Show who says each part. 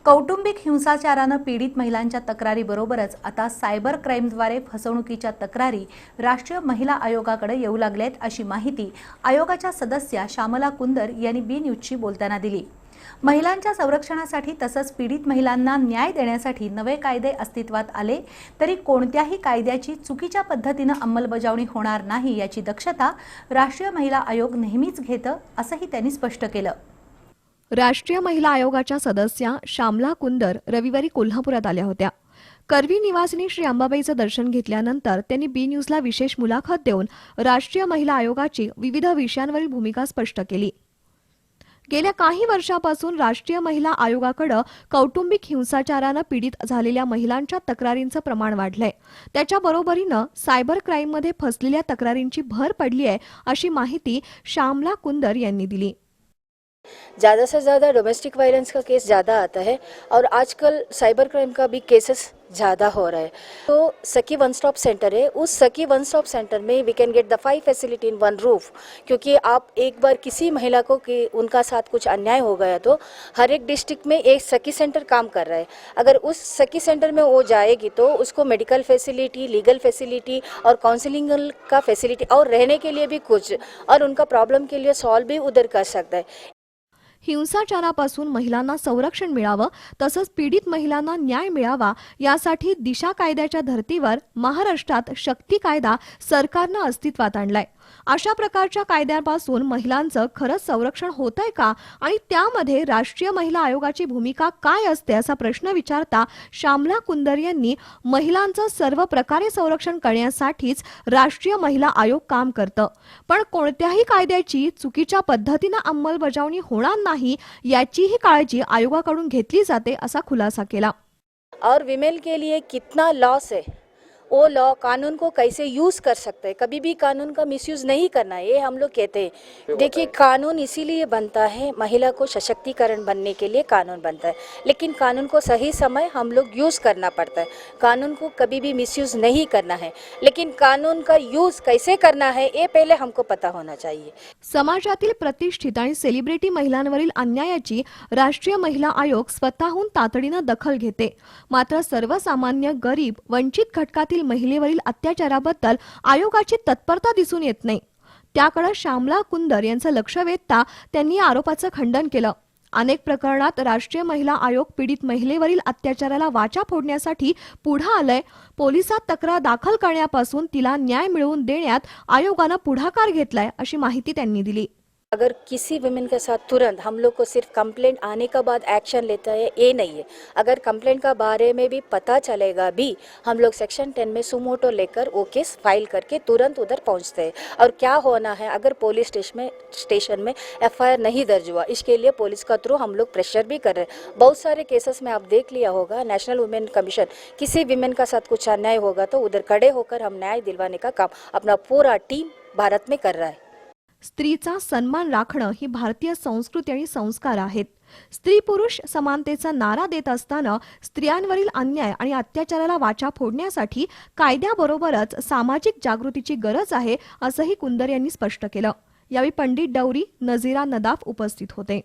Speaker 1: कौटुंबिक हिंसाचारानं पीडित महिलांच्या तक्रारीबरोबरच आता सायबर क्राईमद्वारे फसवणुकीच्या तक्रारी राष्ट्रीय महिला आयोगाकडे येऊ लागल्यात, अशी माहिती आयोगाच्या सदस्या श्यामला कुंदर यांनी बी न्यूजशी बोलताना दिली। महिलांच्या संरक्षणासाठी तसंच पीडित महिलांना न्याय देण्यासाठी नवे कायदे अस्तित्वात आले तरी कोणत्याही कायद्याची चुकीच्या पद्धतीने अंमलबजावणी होणार नाही याची दक्षता राष्ट्रीय महिला आयोग नेहमीच घेतं, असंही त्यांनी स्पष्ट केलं।
Speaker 2: राष्ट्रीय महिला आयोगाच्या सदस्या श्यामला कुंदर रविवारी कोल्हापुरात आल्या होत्या। करवी निवासिनी श्री अंबाबाईचं दर्शन घेतल्यानंतर त्यांनी बी न्यूजला विशेष मुलाखत देऊन राष्ट्रीय महिला आयोगाची विविध विषयांवरील भूमिका स्पष्ट केली। गेल्या काही वर्षांपासून राष्ट्रीय महिला आयोगाकडे कौटुंबिक हिंसाचाराने पीडित झालेल्या महिलांच्या तक्रारींचं प्रमाण वाढलंय। त्याच्या बरोबरीनं सायबर क्राईममध्ये फसलेल्या तक्रारींची भर पडली आहे, अशी माहिती श्यामला कुंदर यांनी दिली।
Speaker 3: ज़्यादा से ज़्यादा डोमेस्टिक वायलेंस का केस ज़्यादा आता है और आजकल साइबर क्राइम का भी केसेस ज़्यादा हो रहा है। तो सखी वन स्टॉप सेंटर है, उस सखी वन स्टॉप सेंटर में we can get the 5 facility in one roof. क्योंकि आप एक बार किसी महिला को कि उनका साथ कुछ अन्याय हो गया तो हर एक डिस्ट्रिक्ट में एक सखी सेंटर काम कर रहा है। अगर उस सखी सेंटर में वो जाएगी तो उसको मेडिकल फैसिलिटी, लीगल फैसिलिटी और काउंसलिंग का फैसिलिटी और रहने के लिए भी कुछ और उनका प्रॉब्लम के लिए सॉल्व भी उधर कर सकता है।
Speaker 2: हिंसाचारापासून महिलांना संरक्षण मिळावं तसंच पीडित महिलांना न्याय मिळावा यासाठी दिशा कायद्याच्या धर्तीवर महाराष्ट्रात शक्ती कायदा सरकारनं अस्तित्वात आणलाय। अशा प्रकारच्या कायद्यापासून महिलांचं खरंच संरक्षण होतंय का आणि त्यामध्ये राष्ट्रीय महिला आयोगाची भूमिका काय असते असा प्रश्न विचारता श्यामला कुंदर यांनी महिलांचं सर्व प्रकारे संरक्षण करण्यासाठीच राष्ट्रीय महिला आयोग काम करतं, पण कोणत्याही कायद्याची चुकीच्या पद्धतीने अंमलबजावणी होणार नाही याचीही काळजी आयोगाकडून घेतली जाते, असा खुलासा केला।
Speaker 3: और विमेन के लिए कितना लॉस है, वो लॉ कानून को कैसे यूज़ कर सकते हैं, कभी भी कानून का मिसयूज़ नहीं करना है, ये हम लोग कहते हैं। देखिए, कानून इसीलिए बनता है, महिला को सशक्तिकरण बनने के लिए कानून बनता है, लेकिन कानून को सही समय हम लोग यूज़ करना पड़ता है। कानून को कभी भी मिसयूज़ नहीं करना है, लेकिन कानून का यूज़ कैसे करना है ये पहले हमको पता होना चाहिए।
Speaker 2: समाजातील प्रतिष्ठित आणि सेलिब्रिटी महिलांवरील अन्यायाची राष्ट्रीय महिला आयोग स्वतःहून तातडीनं दखल घेते, मात्र सर्वसामान्य गरीब वंचित घटकातील महिलेवरील अत्याचाराबद्दल आयोगाची तत्परता दिसून येत नाही। त्याकडे श्यामला कुंदर यांचं लक्ष वेधता त्यांनी आरोपाचं खंडन केलं। अनेक प्रकरणात राष्ट्रीय महिला आयोग पीडित महिलेवरील अत्याचाराला वाचा फोडण्यासाठी पुढे आलंय। पोलिसात तक्रार दाखल करण्यापासून तिला न्याय मिळवून देण्यात आयोगानं पुढाकार घेतलाय, अशी माहिती त्यांनी दिली।
Speaker 3: अगर किसी वुमेन के साथ तुरंत हम लोग को सिर्फ कंप्लेंट आने के बाद एक्शन लेता है ये नहीं है। अगर कंप्लेंट का बारे में भी पता चलेगा भी हम लोग सेक्शन 10 में सुमोटो लेकर वो केस फाइल करके तुरंत उधर पहुंचते हैं। और क्या होना है, अगर पुलिस स्टेशन में एफआईआर नहीं दर्ज हुआ, इसके लिए पुलिस का थ्रू हम लोग प्रेशर भी कर रहे हैं। बहुत सारे केसेस में आप देख लिया होगा, नेशनल वुमेन कमीशन किसी विमेन का साथ कुछ अन्याय होगा तो उधर खड़े होकर हम न्याय दिलवाने का काम अपना पूरा टीम भारत में कर रहा है।
Speaker 2: स्त्रीचा सन्मान राखणं ही भारतीय संस्कृती आणि संस्कार आहेत। स्त्री पुरुष समानतेचा नारा देत असताना स्त्रियांवरील अन्याय आणि अत्याचाराला वाचा फोडण्यासाठी कायद्याबरोबरच सामाजिक जागृतीची गरज आहे, असंही कुंदर यांनी स्पष्ट केलं। यावेळी पंडित डौरी, नजीरा नदाफ उपस्थित होते।